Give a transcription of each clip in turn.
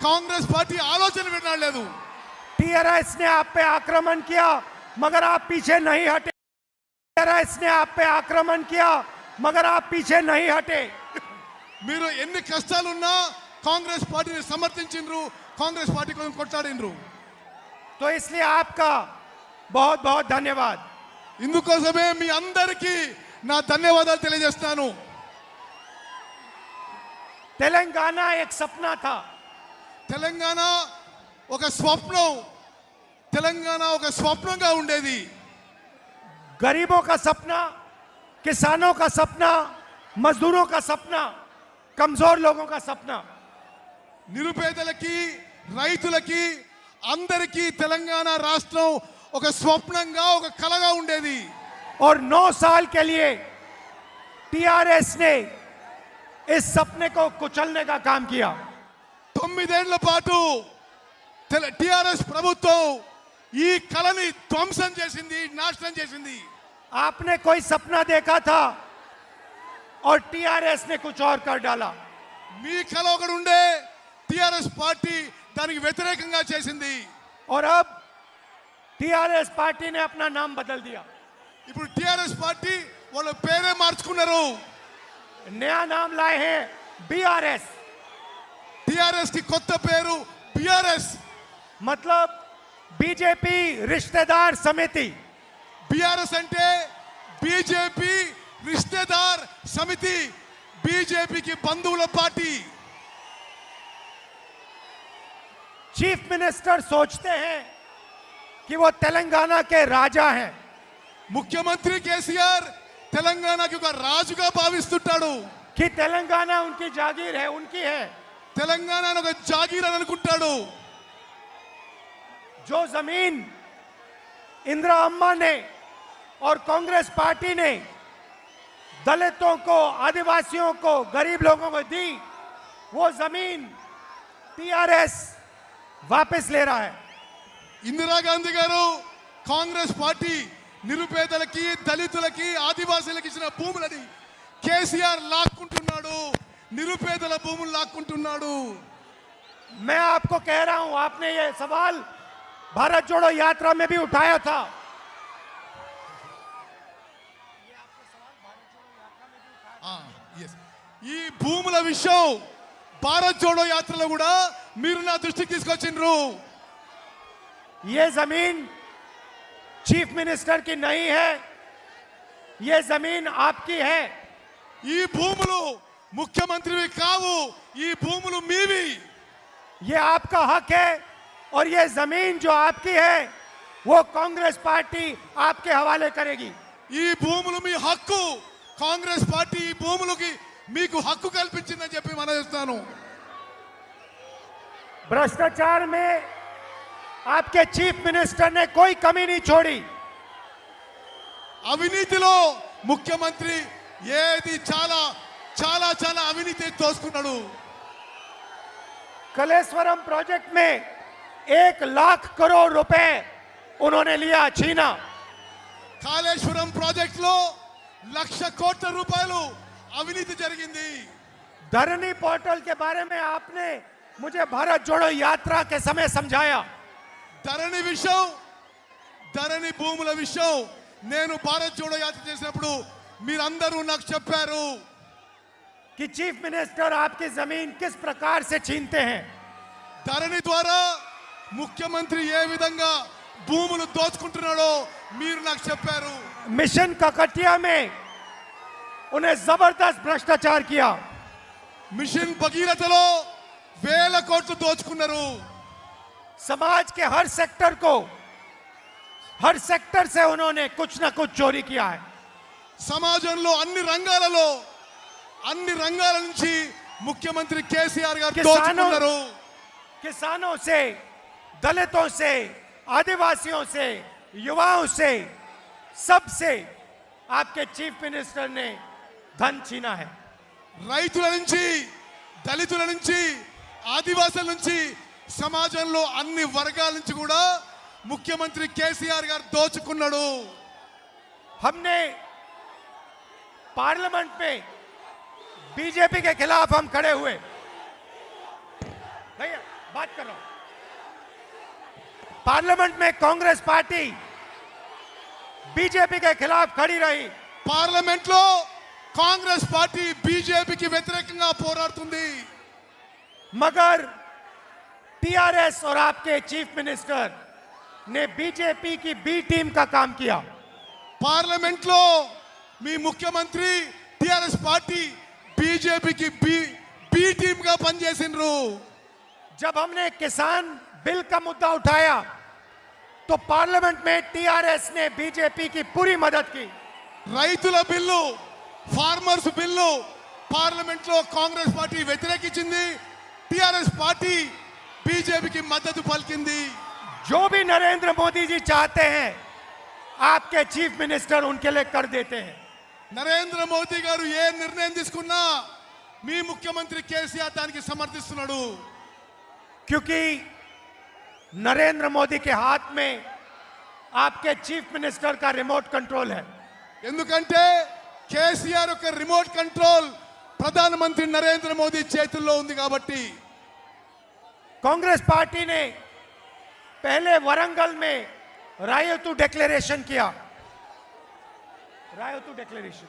Congress party ఆలోచన వినలేదు. TRS ने आप पे आक्रमण किया मगर आप पीछे नहीं हटे। टीआरएस ने आप पे आक्रमण किया मगर आप पीछे नहीं हटे। మీరు ఎన్ని కష్టాలున్నా కాంగ్రెస్ పార్టీని సమర్థించిండ్రు, కాంగ్రెస్ పార్టీ కోసం కొట్లాడిండ్రు. तो इसलिए आपका बहुत बहुत धन्यवाद। ఇందుకోసమే మీ అందరికీ నా ధన్యవాదాలు తెలియజేస్తాను. तेलंगाना एक सपना था। తెలంగాణ ఒక స్వప్నం, తెలంగాణ ఒక స్వప్నంగా ఉండేది. गरीबों का सपना, किसानों का सपना, मजदूरों का सपना, कमजोर लोगों का सपना। నిరుపేదలకి, రైతులకి, అందరికీ తెలంగాణ రాష్ట్రం ఒక స్వప్నంగా, ఒక కలగా ఉండేది. और 9 साल के लिए टीआरएस ने इस सपने को कुचलने का काम किया। 9 ఏళ్ల పాటు టిఆర్ఎస్ ప్రభుత్వం ఈ కళని ధ్వంసం చేసింది, నాశనం చేసింది. आपने कोई सपना देखा था और टीआरएस ने कुछ और कर डाला। మీ కళ ఒకటి ఉండే, టిఆర్ఎస్ పార్టీ దానికి వ్యతిరేకంగా చేసింది. और अब टीआरएस पार्टी ने अपना नाम बदल दिया। ఇప్పుడు టిఆర్ఎస్ పార్టీ వాళ్ళ పేరే మార్చుకున్నారు. नया नाम लाए हैं बीआरएस। టిఆర్ఎస్ కి కొత్త పేరు బిఆర్ఎస్. मतलब बीजेपी रिश्तेदार समिति। బిఆర్ఎస్ అంటే బీజేపీ రిష్తేదార్ సమితి, బీజేపీకి బంధువుల పార్టీ. चीफ मिनिस्टर सोचते हैं कि वो तेलंगाना के राजा हैं। ముఖ్యమంత్రి కేసీఆర్ తెలంగాణకి ఒక రాజుగా భావిస్తుంటాడు. कि तेलंगाना उनकी जागीर है, उनकी है। తెలంగాణ ఒక జాగీర్ అని అనుకుంటాడు. जो जमीन इंदिरा अम्मा ने और कांग्रेस पार्टी ने दलितों को, आदिवासियों को, गरीब लोगों को दी, वो जमीन टीआरएस वापस ले रहा है। ఇందిరాగాంధీ గారు, కాంగ్రెస్ పార్టీ నిరుపేదలకి, దళితులకి, ఆదివాసీలకు ఇచ్చిన భూములని కేసీఆర్ లాక్కుంటున్నాడు, నిరుపేదల భూములు లాక్కుంటున్నాడు. मैं आपको कह रहा हूं, आपने ये सवाल भारत जोड़ो यात्रा में भी उठाया था। ఈ భూముల విషయం భారత్ జోడో యాత్రలో కూడా మీరు నా దృష్టికి తీసుకొచ్చిండ్రు. ये जमीन चीफ मिनिस्टर की नहीं है, ये जमीन आपकी है। ఈ భూములు ముఖ్యమంత్రివి కావు, ఈ భూములు మీవి. ये आपका हक है और ये जमीन जो आपकी है वो कांग्रेस पार्टी आपके हवाले करेगी। ఈ భూములు మీ హక్కు. కాంగ్రెస్ పార్టీ ఈ భూములకి మీకు హక్కు కల్పించిందని చెప్పి మనవిస్తాను. भ्रष्टाचार में आपके चीफ मिनिस्टर ने कोई कमी नहीं छोड़ी। అవినీతిలో ముఖ్యమంత్రి ఏది చాలా చాలా చాలా అవినీతి తోసుకున్నాడు. कलेश्वरम प्रोजेक्ट में 1 लाख करोड़ रुपए उन्होंने लिया, छीना। కాళేశ్వరం ప్రాజెక్ట్ లో 1,00,000 కోట్ల రూపాయలు అవినీతి జరిగింది. धरनी पोर्टल के बारे में आपने मुझे भारत जोड़ो यात्रा के समय समझाया। ధరణి విషయం, ధరణి భూముల విషయం నేను భారత్ జోడో యాత్ర చేసినప్పుడు మీరందరూ నాకు చెప్పారు कि चीफ मिनिस्टर आपकी जमीन किस प्रकार से छीनते हैं। ధరణి ద్వారా ముఖ్యమంత్రి ఏ విధంగా భూములు దోచుకుంటున్నాడో మీరు నాకు చెప్పారు. मिशन ककटिया में उन्हें जबरदस्त भ्रष्टाचार किया। మిషన్ భగీరథలో 1,000 కోట్లు దోచుకున్నారు. समाज के हर सेक्टर से उन्होंने कुछ ना कुछ चोरी किया है। సమాజంలో అన్ని రంగాల నుంచి ముఖ్యమంత్రి కేసీఆర్ గారు किसानों దోచుకున్నారు. किसानों से, दलितों से, आदिवासियों से, युवाओं से, सबसे आपके चीफ मिनिस्टर ने धन छीना है। రైతుల నుంచి, దళితుల నుంచి, ఆదివాసుల నుంచి, సమాజంలో అన్ని వర్గాల నుంచి కూడా ముఖ్యమంత్రి కేసీఆర్ గారు దోచుకున్నాడు. हमने पार्लियामेंट में बीजेपी के खिलाफ हम खड़े हुए। भैया बात बात कर रहा हूं। पार्लियामेंट में कांग्रेस पार्टी बीजेपी के खिलाफ खड़ी रही। పార్లమెంట్ లో కాంగ్రెస్ పార్టీ బీజేపీకి వ్యతిరేకంగా పోరాడుతుంది. मगर टीआरएस और आपके चीफ मिनिस्टर ने बीजेपी की बी टीम का काम किया। పార్లమెంట్ లో మీ ముఖ్యమంత్రి టిఆర్ఎస్ పార్టీ బీజేపీకి బి టీమ్ గా పనిచేసిండ్రు. जब हमने किसान बिल का मुद्दा उठाया तो पार्लियामेंट में टीआरएस ने बीजेपी की पूरी मदद की। రైతుల బిల్లు, ఫార్మర్స్ బిల్లు పార్లమెంట్ లో కాంగ్రెస్ పార్టీ వ్యతిరేకించింది. టిఆర్ఎస్ పార్టీ బీజేపీకి మద్దతు పలికింది. जो भी नरेंद्र मोदी जी चाहते हैं आपके चीफ मिनिस्टर उनके लिए कर देते हैं। నరేంద్ర మోదీ గారు ఏ నిర్ణయం తీసుకున్నా మీ ముఖ్యమంత్రి కేసీఆర్ దానికి సమర్థిస్తున్నాడు. क्योंकि नरेंद्र मोदी के हाथ में आपके चीफ मिनिस्टर का रिमोट कंट्रोल है। ఎందుకంటే కేసీఆర్ యొక్క రిమోట్ కంట్రోల్ ప్రధానమంత్రి నరేంద్ర మోదీ చేతుల్లో ఉంది కాబట్టి. कांग्रेस पार्टी ने पहले वरंगल में रायतू डिक्लेरेशन किया। रायतू डिक्लेरेशन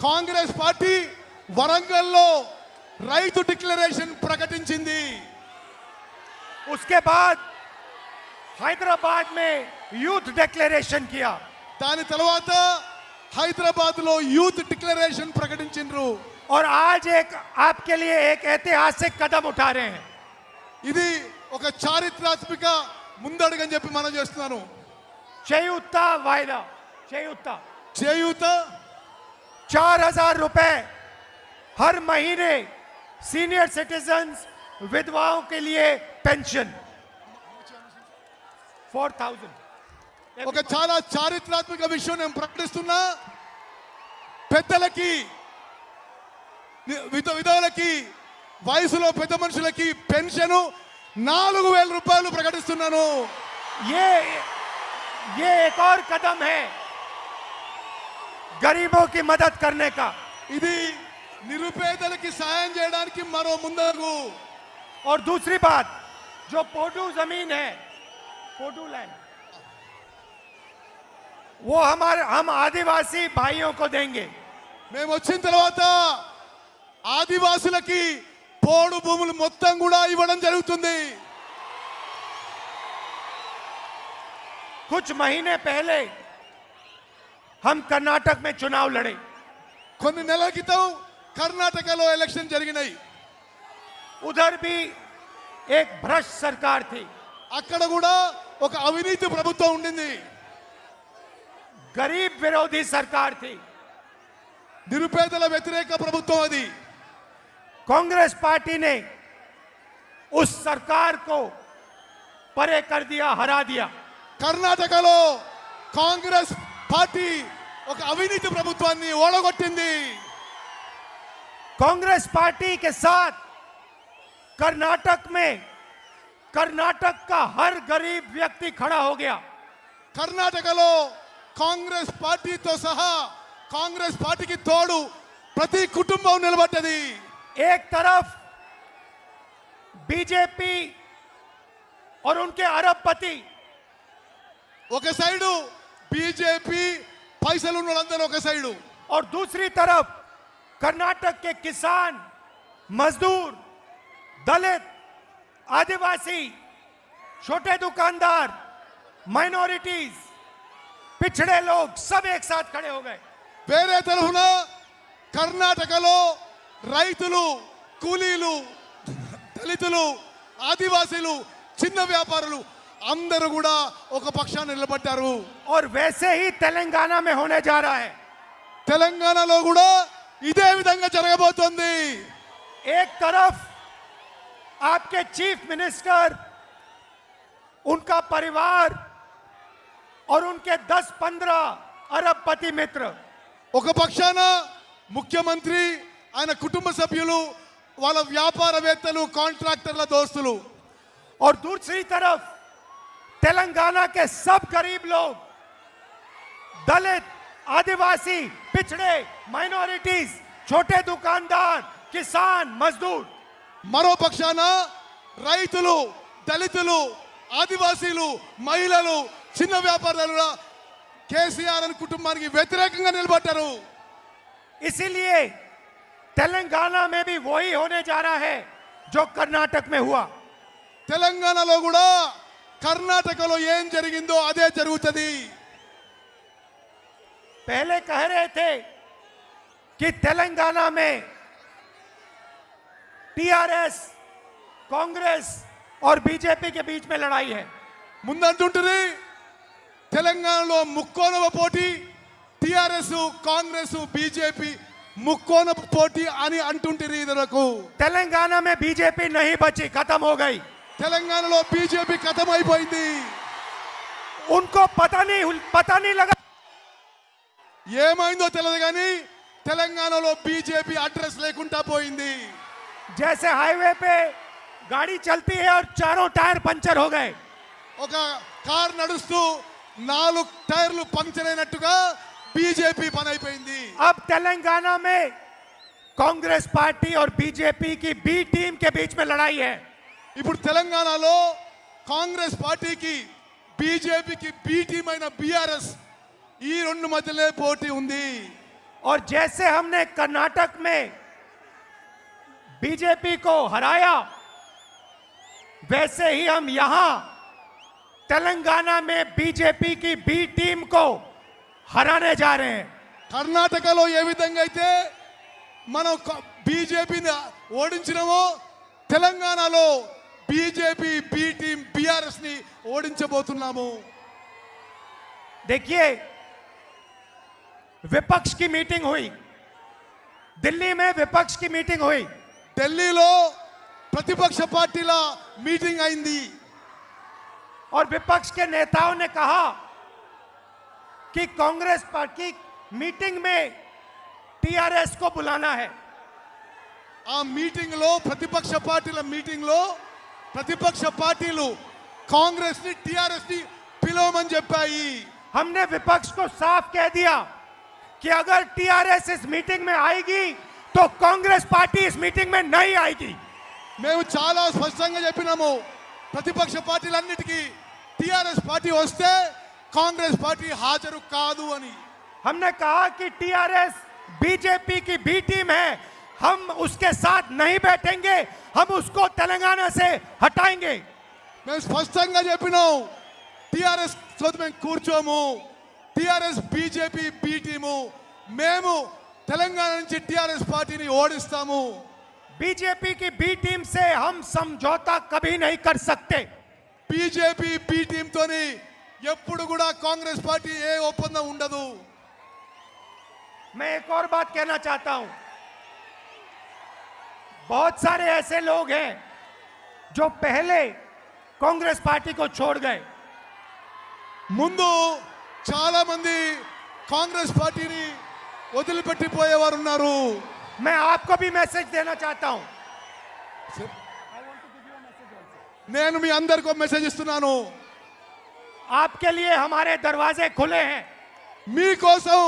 కాంగ్రెస్ పార్టీ వరంగల్లో రైతు డిక్లరేషన్ ప్రకటించింది. उसके बाद हैदराबाद में यूथ डिक्लेरेशन किया। దాని తర్వాత హైదరాబాద్ లో యూత్ డిక్లరేషన్ ప్రకటించిండ్రు. और आज एक आपके लिए एक ऐतिहासिक कदम उठा रहे हैं। ఇది ఒక చారిత్రాత్మక ముందడుగని చెప్పి మనం చేస్తున్నాను. చేయూత वायदा చేయూత చేయూత 4000 रुपए हर महीने सीनियर सिटीजन्स विधवाओं के लिए पेंशन 4000। ఒక చాలా చారిత్రాత్మక విషయం నేను ప్రకటిస్తున్నా. పెద్దలకి, విధవులకి, వయసులో పెద్ద మనుషులకి పెన్షన్ 4000 రూపాయలు ప్రకటిస్తున్నాను. ये एक और कदम है गरीबों की मदद करने का। ఇది నిరుపేదలకి సాయం చేయడానికి మరో ముందడుగు. और दूसरी बात, जो पोडू जमीन है, पोडू लैंड, वो हम आदिवासी भाइयों को देंगे। మేము వచ్చిన తర్వాత ఆదివాసులకి పోడు భూములు మొత్తం కూడా ఇవ్వడం జరుగుతుంది. कुछ महीने पहले हम कर्नाटक में चुनाव लड़े। కొన్ని నెలల క్రితం కర్ణాటకలో ఎలక్షన్ జరిగినాయి. उधर भी एक भ्रष्ट सरकार थी। అక్కడ కూడా ఒక అవినీతి ప్రభుత్వం ఉండింది. गरीब विरोधी सरकार थी। నిరుపేదల వ్యతిరేక ప్రభుత్వం అది. कांग्रेस पार्टी ने उस सरकार को परे कर दिया, हरा दिया। కర్ణాటకలో కాంగ్రెస్ పార్టీ ఒక అవినీతి ప్రభుత్వాన్ని ఓడగొట్టింది. कांग्रेस पार्टी के साथ कर्नाटक में कर्नाटक का हर गरीब व्यक्ति खड़ा हो गया। కర్ణాటకలో కాంగ్రెస్ పార్టీతో సహా కాంగ్రెస్ పార్టీకి తోడు ప్రతి కుటుంబం నిలబడ్డది. एक तरफ बीजेपी और उनके अरबपति, ఒక సైడు బీజేపీ పైసలు ఉన్న వాళ్ళందరూ ఒక సైడు, और दूसरी तरफ कर्नाटक के किसान, मजदूर, दलित, आदिवासी, छोटे दुकानदार, माइनॉरिटीज, पिछड़े लोग सब एक साथ खड़े हो गए। వేరే తరఫున కర్ణాటకలో రైతులు, కూలీలు, దళితులు, ఆదివాసీలు, చిన్న వ్యాపారులు అందరూ కూడా ఒక పక్షాన్ని నిలబడ్డారు. और वैसे ही तेलंगाना में होने जा रहा है। తెలంగాణలో కూడా ఇదే విధంగా జరగబోతోంది. एक तरफ आपके चीफ मिनिस्टर, उनका परिवार और उनके 10-15 अरबपति मित्र, ఒక పక్షాన ముఖ్యమంత్రి, ఆయన కుటుంబ సభ్యులు, వాళ్ళ వ్యాపారవేత్తలు, కాంట్రాక్టర్ల దోస్తులు, और दूसरी तरफ तेलंगाना के सब गरीब लोग, दलित, आदिवासी, पिछड़े, माइनॉरिटीज, छोटे दुकानदार, किसान, मजदूर। మరో పక్షాన రైతులు, దళితులు, ఆదివాసీలు, మహిళలు, చిన్న వ్యాపారులు కేసీఆర్ అని కుటుంబానికి వ్యతిరేకంగా నిలబడ్డారు. इसीलिए तेलंगाना में भी वही होने जा रहा है जो कर्नाटक में हुआ. తెలంగాణలో కూడా కర్ణాటకలో ఏం జరిగిందో అదే జరుగుతుంది. पहले कह रहे थे कि तेलंगाना में टीआरएस, कांग्रेस और बीजेपी के बीच में लड़ाई है. ముందంటుంటుంది తెలంగాణలో ముక్కోనవ పోటీ, టిఆర్ఎస్, కాంగ్రెస్, బీజేపీ ముక్కోన పోటీ అని అంటుంటుంది. ఇదరకు तेलंगाना में बीजेपी नहीं बची, खत्म हो गई. తెలంగాణలో బీజేపీ ఖతం అయిపోయింది. उनको पता नहीं लगा. ఏమైందో తెలియదు కానీ తెలంగాణలో బీజేపీ అడ్రస్ లేకుండా పోయింది. जैसे हाईवे पे गाड़ी चलती है और चारों टायर पंचर हो गए, ఒక కార్ నడుస్తూ 4 టైర్లు పంక్చర్ అయినట్టుగా బీజేపీ పని అయిపోయింది. अब तेलंगाना में कांग्रेस पार्टी और बीजेपी की बी टीम के बीच में लड़ाई है. ఇప్పుడు తెలంగాణలో కాంగ్రెస్ పార్టీకి బీజేపీకి బి టీం అయిన బీఆర్ఎస్ ఈ రెండు మధ్యలో పోటీ ఉంది. और जैसे हमने कर्नाटक में बीजेपी को हराया, वैसे ही हम यहां तेलंगाना में बीजेपी की बी टीम को हराने जा रहे हैं. కర్ణాటకలో ఏ విధంగా అయితే మనం బీజేపీని ఓడించినామో తెలంగాణలో బీజేపీ బి టీం బీఆర్ఎస్ ని ఓడించబోతున్నాము. देखिए, विपक्ष की मीटिंग हुई, दिल्ली में विपक्ष की मीटिंग हुई. ఢిల్లీలో ప్రతిపక్ష పార్టీల మీటింగ్ అయింది. और विपक्ष के नेताओं ने कहा कि कांग्रेस पार्टी मीटिंग में टीआरएस को बुलाना है. ఆ మీటింగ్ లో ప్రతిపక్ష పార్టీల మీటింగ్ లో ప్రతిపక్ష పార్టీలు కాంగ్రెస్ ని టిఆర్ఎస్ ని పిలవమని చెప్పాయి. हमने विपक्ष को साफ कह दिया कि अगर टीआरएस इस मीटिंग में आएगी तो कांग्रेस पार्टी इस मीटिंग में नहीं आएगी. మేము చాలా స్పష్టంగా చెప్పినాము, ప్రతిపక్ష పార్టీలన్నిటికీ టిఆర్ఎస్ పార్టీ వస్తే కాంగ్రెస్ పార్టీ హాజరు కాదు అని. हमने कहा कि टीआरएस बीजेपी की बी टीम है, हम उसके साथ नहीं बैठेंगे, हम उसको तेलंगाना से हटाएंगे. మేము స్పష్టంగా చెప్పినాం, టిఆర్ఎస్ తోటి మేము కూర్చోము. టిఆర్ఎస్ బీజేపీ బి టీము, మేము తెలంగాణ నుంచి టిఆర్ఎస్ పార్టీని ఓడిస్తాము. बीजेपी की बी टीम से हम समझौता कभी नहीं कर सकते. బీజేపీ బి టీమ్ తోని ఎప్పుడు కూడా కాంగ్రెస్ పార్టీ ఏ ఒప్పందం ఉండదు. मैं एक और बात कहना चाहता हूं, बहुत सारे ऐसे लोग हैं जो पहले कांग्रेस पार्टी को छोड़ गए. ముందు చాలా మంది కాంగ్రెస్ పార్టీని వదిలిపెట్టిపోయేవారు ఉన్నారు. मैं आपको भी मैसेज देना चाहता हूं. నేను మీ అందరికీ మెసేజ్ ఇస్తున్నాను. आपके लिए हमारे दरवाजे खुले हैं. మీకోసం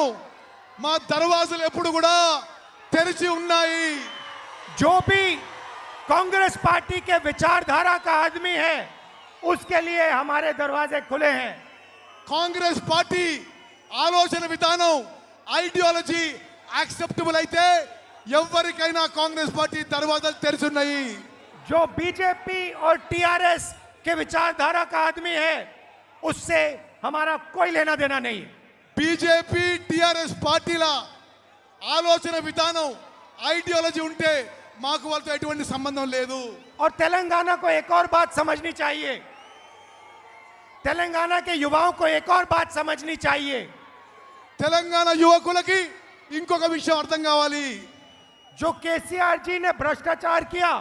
మా దర్వాజాలు ఎప్పుడు కూడా తెరిచి ఉన్నాయి. जो भी कांग्रेस पार्टी के विचारधारा का आदमी है, उसके लिए हमारे दरवाजे खुले हैं. కాంగ్రెస్ పార్టీ ఆలోచన విధానం, ఐడియాలజీ యాక్సెప్టబుల్ అయితే ఎవరికైనా కాంగ్రెస్ పార్టీ దర్వాజాలు తెరిచి ఉన్నాయి. जो बीजेपी और टीआरएस के विचारधारा का आदमी है, उससे हमारा कोई लेना देना नहीं है. బీజేపీ టిఆర్ఎస్ పార్టీల ఆలోచన విధానం, ఐడియాలజీ ఉంటే మాకు వాళ్ళతో ఎటువంటి సంబంధం లేదు. और तेलंगाना को एक और बात समझनी चाहिए, तेलंगाना के युवाओं को एक और बात समझनी चाहिए. తెలంగాణ యువకులకి ఇంకొక విషయం అర్థం కావాలి. जो केसीआर जी ने भ्रष्टाचार किया,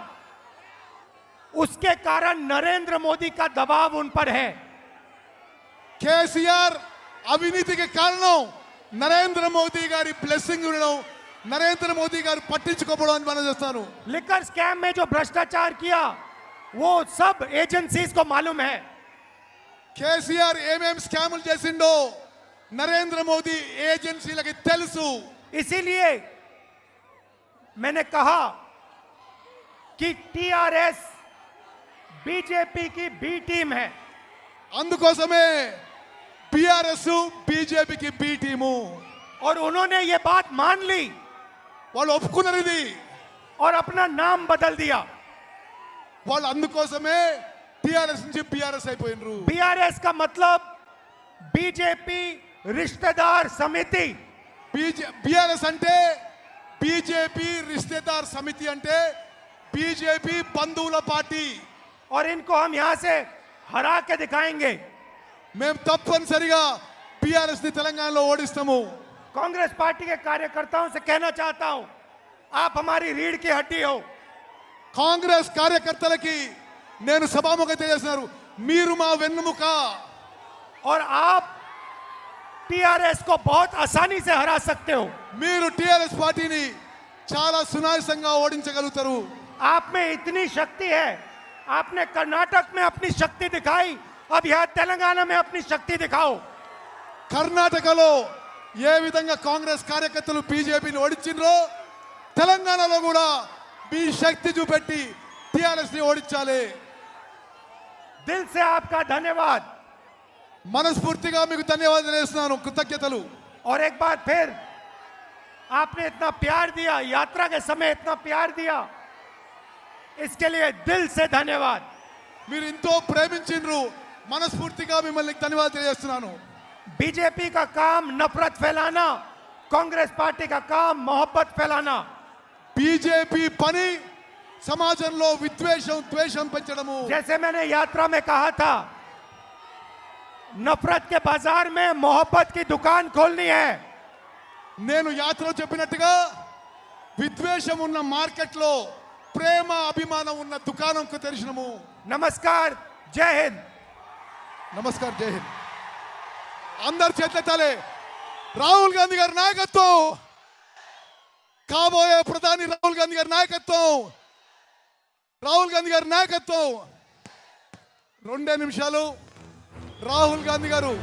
उसके कारण नरेंद्र मोदी का दबाव उन पर है. కేసీఆర్ అవినీతికి కారణం నరేంద్ర మోదీ గారి బ్లెస్సింగ్ ఉండడం, నరేంద్ర మోదీ గారు పట్టించుకోవడం అని మనం చేస్తాను. लिकर स्कैम में जो भ्रष्टाचार किया, वो सब एजेंसीज को मालूम है. కేసీఆర్ ఏమేం స్కాములు చేసిండో నరేంద్ర మోదీ ఏజెన్సీలకి తెలుసు. इसीलिए मैंने कहा कि टीआरएस बीजेपी की बी टीम है। అందుకోసమే టిఆర్ఎస్ బీజేపీకి బి టీము. और उन्होंने ये बात मान ली వాళ్ళు ఒప్పుకున్నారు ఇది. और अपना नाम बदल दिया। వాళ్ళు అందుకోసమే టిఆర్ఎస్ నుంచి బిఆర్ఎస్ అయిపోయినరు. बीआरएस का मतलब बीजेपी रिश्तेदार समिति। బిఆర్ఎస్ అంటే బీజేపీ రిశ్తేదార్ సమితి అంటే బీజేపీ బంధువుల పార్టీ. और इनको हम यहां से हरा के दिखाएंगे। మేము తప్పనిసరిగా బిఆర్ఎస్ ని తెలంగాణలో ఓడిస్తాము. कांग्रेस पार्टी के कार्यकर्ताओं से कहना चाहता हूं, आप हमारी रीढ़ की हड्डी हो। కాంగ్రెస్ కార్యకర్తలకి నేను సభాముఖంగా తెలియజేస్తున్నారు, మీరు మా వెన్నుముక. और आप टीआरएस को बहुत आसानी से हरा सकते हो। మీరు టిఆర్ఎస్ పార్టీని చాలా సునాయాసంగా ఓడించగలుగుతారు. आप में इतनी शक्ति है। आपने कर्नाटक में अपनी शक्ति दिखाई, अब यहां तेलंगाना में अपनी शक्ति दिखाओ। కర్ణాటకలో ఏ విధంగా కాంగ్రెస్ కార్యకర్తలు బీజేపీని ఓడించిండ్రో తెలంగాణలో కూడా మీ శక్తి చూపెట్టి టిఆర్ఎస్ ని ఓడించాలి. दिल से आपका धन्यवाद। మనస్ఫూర్తిగా మీకు ధన్యవాదాలు చేస్తున్నాను, కృతజ్ఞతలు. और एक बार फिर आपने इतना प्यार दिया, यात्रा के समय इतना प्यार दिया, इसके लिए दिल से धन्यवाद। మీరు ఎంతో ప్రేమించిండ్రు, మనస్ఫూర్తిగా మిమ్మల్ని ధన్యవాదాలు తెలియజేస్తున్నాను. बीजेपी का काम नफरत फैलाना, कांग्रेस पार्टी का काम मोहब्बत फैलाना। బీజేపీ పని సమాజంలో విద్వేషం ద్వేషం పెంచడము. जैसे मैंने यात्रा में कहा था, नफरत के बाजार में मोहब्बत की दुकान खोलनी है। నేను యాత్రలో చెప్పినట్టుగా విద్వేషం ఉన్న మార్కెట్లో ప్రేమ అభిమానం ఉన్న దుకాణంకు తెరిచినము. नमस्कार, जय हिंद। నమస్కారం, జై హింద్. అందరు చేతులెత్తాలి. రాహుల్ గాంధీ గారి నాయకత్వం, కాబోయే ప్రధాని రాహుల్ గాంధీ గారి నాయకత్వం, రాహుల్ గాంధీ గారి నాయకత్వం. 2 నిమిషాలు. రాహుల్ గాంధీ గారు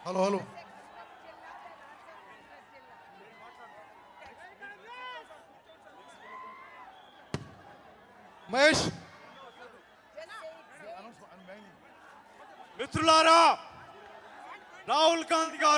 హలో మహేష్. మిత్రులారా, రాహుల్ గాంధీ గారు